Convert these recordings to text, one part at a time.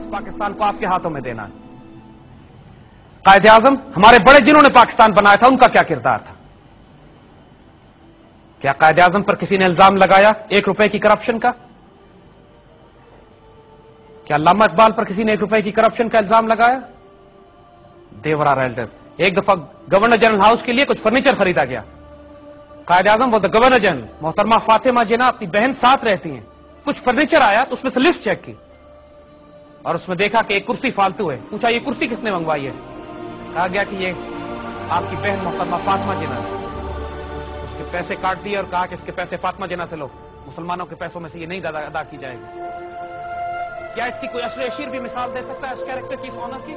اس پاکستان کو آپ کے ہاتھوں میں دینا ہے. قائد اعظم ہمارے بڑے جنہوں نے پاکستان بنایا تھا ان کا کیا کردار تھا؟ کیا قائد اعظم پر کسی نے الزام لگایا 1 روپے کی کرپشن کا؟ کیا علامہ اقبال پر کسی نے 1 روپے کی کرپشن کا الزام لگایا؟ دیور آر ایلڈرز. ایک دفعہ گورنر جنرل ہاؤس کے لیے کچھ فرنیچر خریدا گیا. قائد اعظم وہ دا گورنر جنرل محترمہ فاطمہ جناح اپنی بہن ساتھ رہتی ہیں. کچھ فرنیچر آیا تو اس میں سے لسٹ چیک کی اور اس میں دیکھا کہ ایک کرسی فالتو ہے. پوچھا یہ کرسی کس نے منگوائی ہے؟ کہا گیا کہ یہ آپ کی بہن محترمہ فاطمہ جناح نے. اس کے پیسے کاٹ دیے اور کہا کہ اس کے پیسے فاطمہ جناح سے لو, مسلمانوں کے پیسوں میں سے یہ نہیں ادا کی جائے گی. کیا اس کی کوئی عصر اشیر بھی مثال دے سکتا ہے اس کیریکٹر کی, اس آنر کی؟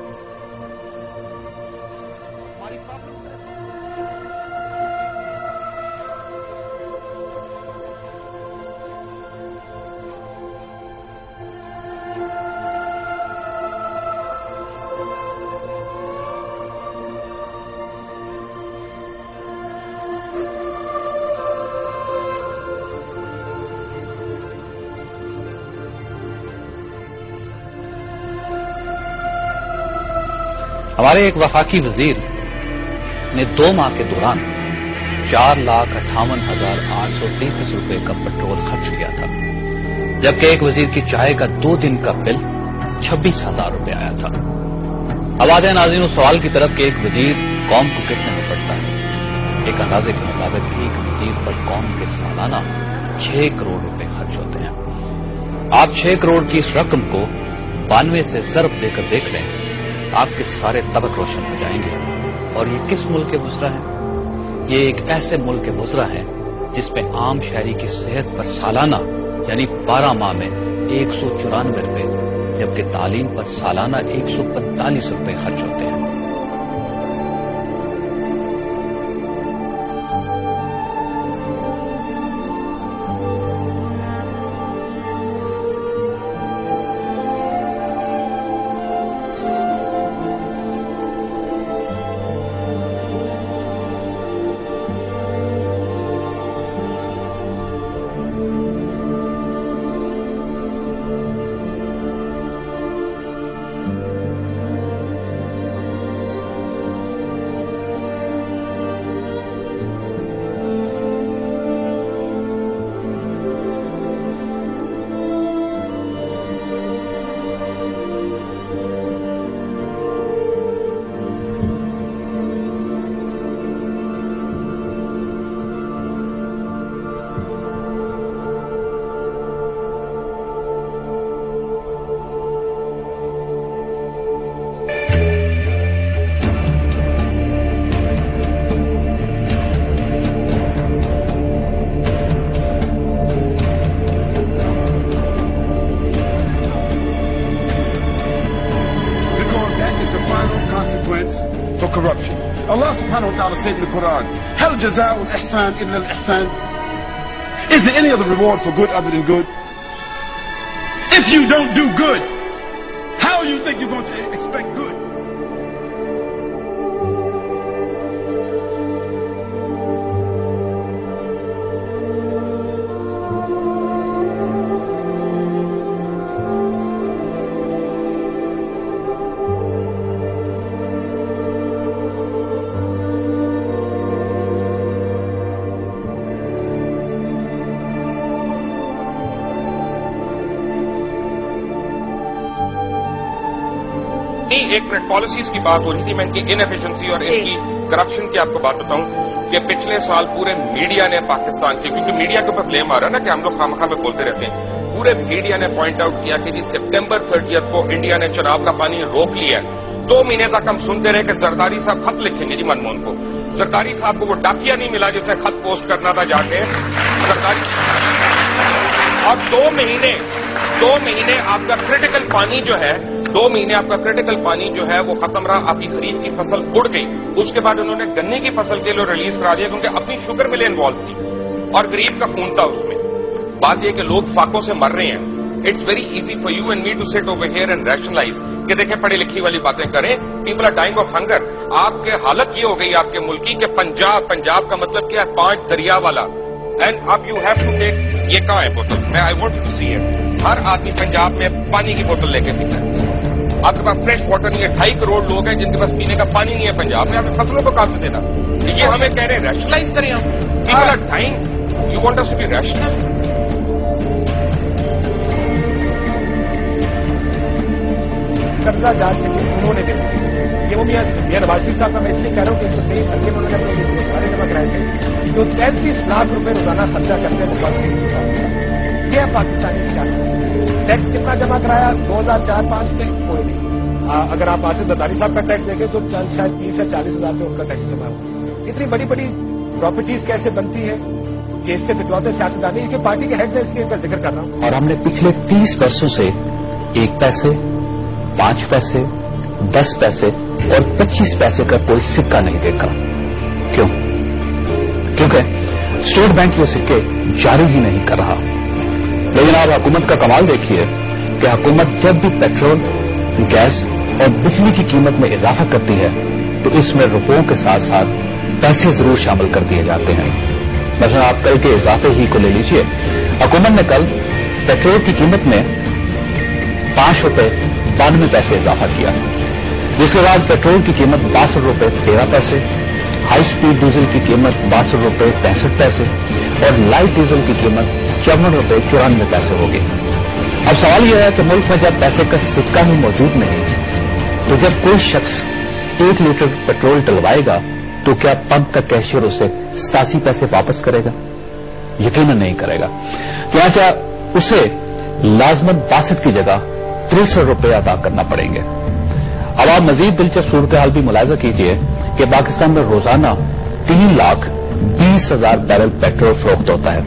ہماری پرابلم ہمارے ایک وفاقی وزیر نے 2 ماہ کے دوران 4,58,833 روپے کا پیٹرول خرچ کیا تھا, جبکہ ایک وزیر کی چائے کا 2 دن کا بل 26,000 روپے آیا تھا. اب آتے ہیں ناظرین اس سوال کی طرف کہ ایک وزیر قوم کو کتنے میں پڑتا ہے. ایک اندازے کے مطابق ایک وزیر پر قوم کے سالانہ 6 کروڑ روپے خرچ ہوتے ہیں. آپ 6 کروڑ کی اس رقم کو 92 سے ضرب دے کر دیکھ لیں, آپ کے سارے طبق روشن ہو جائیں گے. اور یہ کس ملک کے وزراء ہیں؟ یہ ایک ایسے ملک کے وزراء ہیں جس میں عام شہری کی صحت پر سالانہ یعنی 12 ماہ میں 194 روپے, جبکہ تعلیم پر سالانہ 145 روپے خرچ ہوتے ہیں. For corruption. Allah subhanahu wa ta'ala said in the Quran, Hal jaza'ul ihsan illa al-ihsan? Is there any other reward for good other than good? If you don't do good, how do you think you're going to expect good? ایک minute, policies کی بات ہو رہی تھی. میں ان کی inefficiency اور ان کی corruption کی آپ کو بات بتاؤں کہ پچھلے سال پورے میڈیا نے پاکستان کے, کیونکہ میڈیا کے اوپر بلیم آ رہا ہے نا کہ ہم لوگ خامخواہ میں بولتے رہتے ہیں, پورے میڈیا نے پوائنٹ آؤٹ کیا کہ جی سپٹمبر 30 کو انڈیا نے چناب کا پانی روک لیا ہے. 2 مہینے تک ہم سنتے رہے کہ زرداری صاحب خط لکھیں گے جی منموہن کو. زرداری صاحب کو وہ ڈاکیا نہیں ملا جس نے خط پوسٹ کرنا تھا جا کے زرداری. اور 2 مہینے آپ کا کریٹیکل پانی جو ہے, 2 مہینے آپ کا کریٹیکل پانی جو ہے وہ ختم رہا. آپ کی خریف کی فصل اڑ گئی. اس کے بعد انہوں نے گنے کی فصل کے لیے ریلیز کرا دیا کیونکہ اپنی شوگر ملیں انوالو تھی اور غریب کا خون تھا اس میں. بات یہ کہ لوگ فاقوں سے مر رہے ہیں. It's very easy for you and me to sit over here and rationalise کہ دیکھیں پڑھی لکھی والی باتیں کریں. People are dying of hunger. آپ کے حالت یہ ہو گئی آپ کے ملک کی کہ پنجاب کا مطلب کیا ہے, 5 دریا والا. اینڈ اب یو ہیو ٹو ٹیک, یہ کہاں ہے بوتل, میں I want to see it. ہر آدمی پنجاب میں پانی کی بوتل لے کے پیتا ہے. آپ کے پاس فریش واٹر نہیں ہے. 2.5 کروڑ لوگ ہیں جن کے پاس پینے کا پانی نہیں ہے پنجاب میں. آپ فصلوں کو کہاں سے دینا؟ یہ ہمیں کہہ رہے ہیں ریشنلائز کریں ہم. People are dying. You want us to be rational? قرضہ جانچ کے لیے انہوں نے دینا. یہ وہ میاں نواز شریف صاحب کا میں اس لیے کہہ رہا ہوں کہ 123 حلقے میں انہوں نے اپنے سارے جمع کرائے تھے جو 33 لاکھ روپے روزانہ خرچہ کرتے ہیں. یہ ہے پاکستانی سیاست. ٹیکس کتنا جمع کرایا 2004-05 میں؟ کوئی نہیں. اگر آپ آصف زرداری صاحب کا ٹیکس دیکھیں تو شاید 30 یا 40 ہزار میں ان کا ٹیکس جمع ہو. اتنی بڑی بڑی پراپرٹیز کیسے بنتی ہے کہ اس سے بتواتے سیاستدانی کی پارٹی کے ہیڈ سے اس لیے کا ذکر کر رہا ہوں. اور ہم نے پچھلے 30 برسوں سے 1 پیسے 5 پیسے 10 پیسے اور 25 پیسے کا کوئی سکہ نہیں دیکھا. کیوں؟ کیونکہ اسٹیٹ بینک یہ سکے جاری ہی نہیں کر رہا. لیکن آپ حکومت کا کمال دیکھیے کہ حکومت جب بھی پیٹرول گیس اور بجلی کی قیمت میں اضافہ کرتی ہے تو اس میں روپوں کے ساتھ ساتھ پیسے ضرور شامل کر دیے جاتے ہیں. مثلا آپ کل کے اضافے ہی کو لے لیجیے. حکومت نے کل پیٹرول کی قیمت میں 5 روپے 92 پیسے اضافہ کیا, جس کے بعد پیٹرول کی قیمت 62 روپے 13 پیسے, ہائی اسپیڈ ڈیزل کی قیمت 62 روپے 65 پیسے اور لائٹ ڈیزل کی قیمت 54 روپے 94 پیسے ہوگی. اب سوال یہ ہے کہ ملک میں جب پیسے کا سکہ ہی موجود نہیں تو جب کوئی شخص 1 لیٹر پیٹرول ڈلوائے گا تو کیا پمپ کا کیشیئر اسے 87 پیسے واپس کرے گا؟ یقیناً نہیں کرے گا. چنانچہ اسے لازمن 62 کی جگہ 63 روپے ادا کرنا پڑیں گے. اب آپ مزید دلچسپ صورتحال بھی ملاحظہ کیجیے کہ پاکستان میں روزانہ 3,20,000 بیرل پیٹرول فروخت ہوتا ہے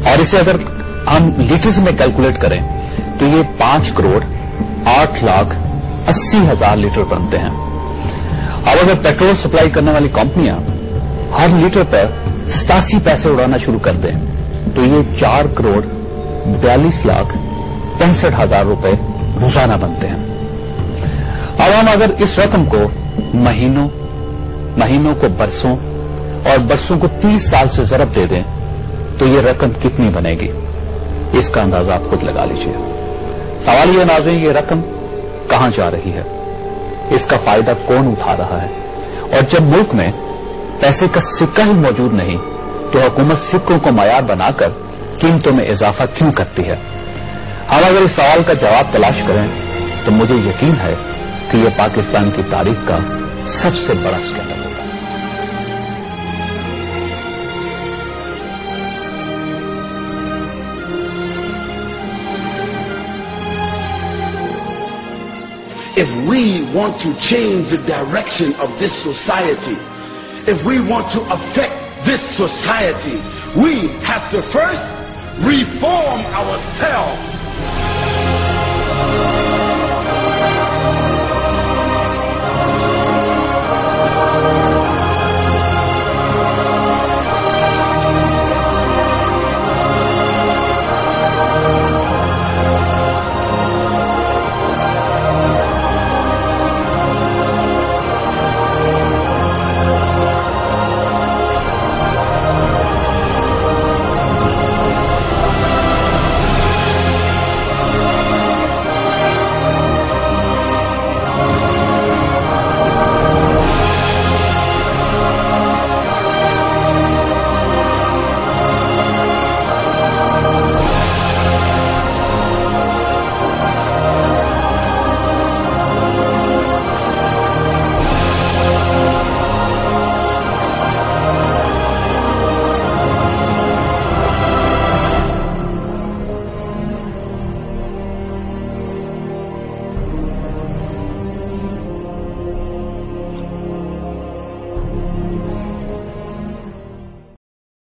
اور اسے اگر ہم لیٹرز میں کیلکولیٹ کریں تو یہ 5 کروڑ 8,80,000 لیٹر بنتے ہیں. اب اگر پیٹرول سپلائی کرنے والی کمپنیاں ہر لیٹر پر 87 پیسے اڑانا شروع کر دیں تو یہ 4 کروڑ 42,65,000 روپے روزانہ بنتے ہیں. اب ہم اگر اس رقم کو مہینوں کو برسوں اور برسوں کو 30 سال سے ضرب دے دیں تو یہ رقم کتنی بنے گی اس کا اندازہ آپ خود لگا لیجیے. سوال یہ ناظرین, یہ رقم کہاں جا رہی ہے؟ اس کا فائدہ کون اٹھا رہا ہے؟ اور جب ملک میں پیسے کا سکہ ہی موجود نہیں تو حکومت سکوں کو معیار بنا کر قیمتوں میں اضافہ کیوں کرتی ہے؟ ہم اگر اس سوال کا جواب تلاش کریں تو مجھے یقین ہے کہ یہ پاکستان کی تاریخ کا سب سے بڑا اسکینڈل ہوگا. If we want to change the direction of this society, if we want to affect this society, we have to first reform ourselves.